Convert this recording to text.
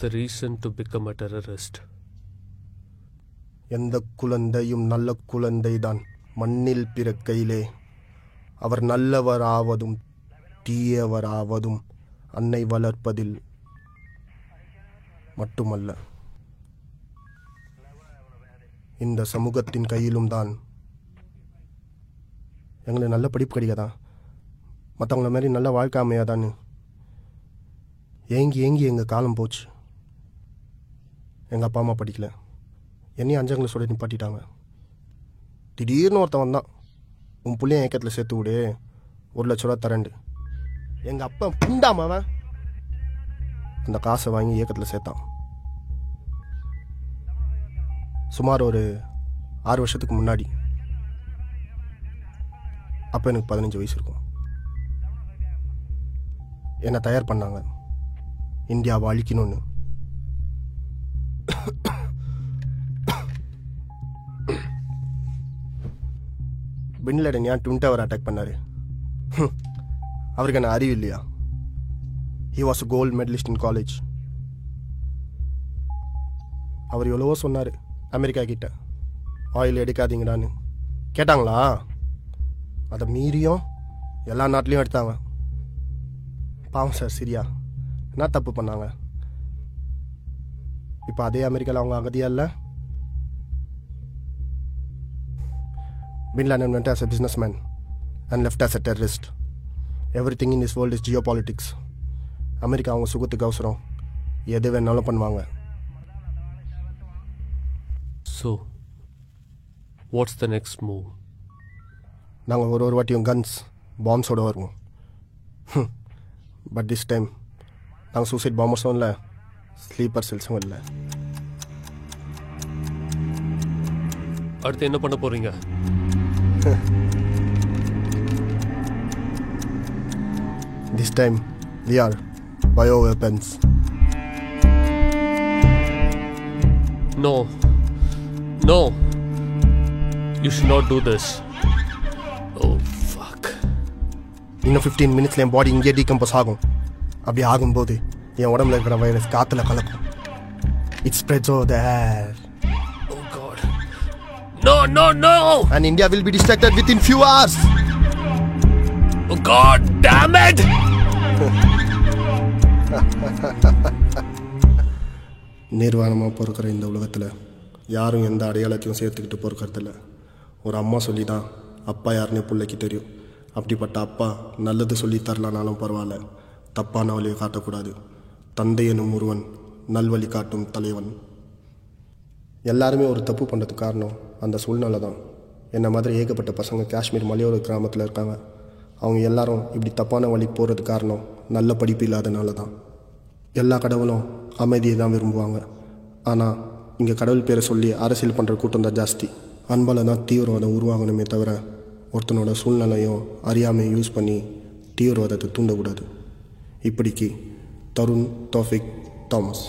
the reason to become a terrorist? எந்த குழந்தையும் நல்ல குழந்தைதான் மண்ணில் பிறக்கையிலே. அவர் நல்லவராவதும் தீயவராவதும் அன்னை வளர்ப்பதில் மட்டுமல்ல, இந்த சமூகத்தின் கையிலும் தான். எங்களுக்கு நல்ல படிப்பு கிடைக்காதான், மற்றவங்கள மாதிரி நல்ல வாழ்க்கை அமையாதான்னு ஏங்கி ஏங்கி எங்கள் காலம் போச்சு. எங்கள் அப்பா அம்மா படிக்கல, என்னையும் 5ஆம் கிளாஸ் சொல்லி நிப்பாட்டிட்டாங்க. திடீர்னு ஒருத்தன் வந்தான், உன் பிள்ளைய ஏக்கத்தில் சேர்த்து விடு, 1 லட்ச ரூபா தரண்டு. எங்கள் அப்பா புண்டாமவன் அந்த காசை வாங்கி இயக்கத்தில் சேர்த்தான். சுமார் ஒரு 6 வருஷத்துக்கு முன்னாடி. அப்போ எனக்கு 15 வயசு இருக்கும். என்னை தயார் பண்ணாங்க இந்தியாவை அழிக்கணும்னு. பின் லேடன் ஏன் ட்வின் டவர் அட்டாக் பண்ணாரு? அவருக்கு என்ன அறிவு இல்லையா? He was a gold medalist in college. அவர் எவ்வளவோ சொன்னார் அமெரிக்கா கிட்ட, ஆயில் எடுக்காதீங்கடான்னு. கேட்டாங்களா? அதை மீறியும் எல்லா நாட்டிலையும் எடுத்தாங்க. பாவம் சார், சிரியா என்ன தப்பு பண்ணாங்க? இப்போ அதே அமெரிக்காவில் அவங்க அகதியா இல்லை. Bin Laden went as a businessman and left as a terrorist. Everything in this world is geopolitics. America அவங்க சுகத்துக்கு அவசரம், எது வேணாலும் பண்ணுவாங்க. So, what's the next move? நாங்கள் ஒரு வாட்டியும் கன்ஸ் பாம்ஸோடு வருவோம். பட் திஸ் டைம் நாங்கள் சூசைட் பாம்பர்ஸும் இல்லை, ஸ்லீப்பர் செல்ஸும் இல்லை. அடுத்து என்ன பண்ண போறீங்க? This time we are bioweapons. No, you should not do this. Oh fuck. இன்னும் 15 மினிட்ஸ்ல என் பாடி இங்கே டீகம்போஸ் ஆகும். அப்படி ஆகும்போது என் உடம்புல இருக்கிற வைரஸ் காத்துல கலக்கும். It spreads over the air. Oh god. No. And India will be distracted within few hours. Oh god damn it. நிர்வாணமாக பொறுக்கிற இந்த உலகத்தில் யாரும் எந்த அடையாளத்தையும் சேர்த்துக்கிட்டு பொறுக்கிறதில்ல. ஒரு அம்மா சொல்லி தான் அப்பா யாருன்னு பிள்ளைக்கு தெரியும். அப்படிப்பட்ட அப்பா நல்லது சொல்லி தரலானாலும் பரவாயில்ல, தப்பான வழியை காட்டக்கூடாது. தந்தை எனும் ஒருவன் நல்வழி காட்டும் தலைவன். எல்லாருமே ஒரு தப்பு பண்ணுறதுக்கு காரணம் அந்த சூழ்நிலை தான். என்ன மாதிரி ஏகப்பட்ட பசங்க காஷ்மீர் மலையோர கிராமத்தில் இருக்காங்க. அவங்க எல்லாரும் இப்படி தப்பான வழி போகிறது காரணம் நல்ல படிப்பு இல்லாதனால தான். எல்லா கடவுளும் அமைதியை தான் விரும்புவாங்க. ஆனால் இங்கே கடவுள் பேரை சொல்லி அரசியல் பண்ணுற கூட்டம் தான் ஜாஸ்தி. அன்பால் தான் தீவிரவாதம் உருவாகணுமே தவிர ஒருத்தனோட சூழ்நிலையும் அறியாமையும் யூஸ் பண்ணி தீவிரவாதத்தை தூண்டக்கூடாது. இப்படிக்கு தருண் தௌஃபிக் தாமஸ்.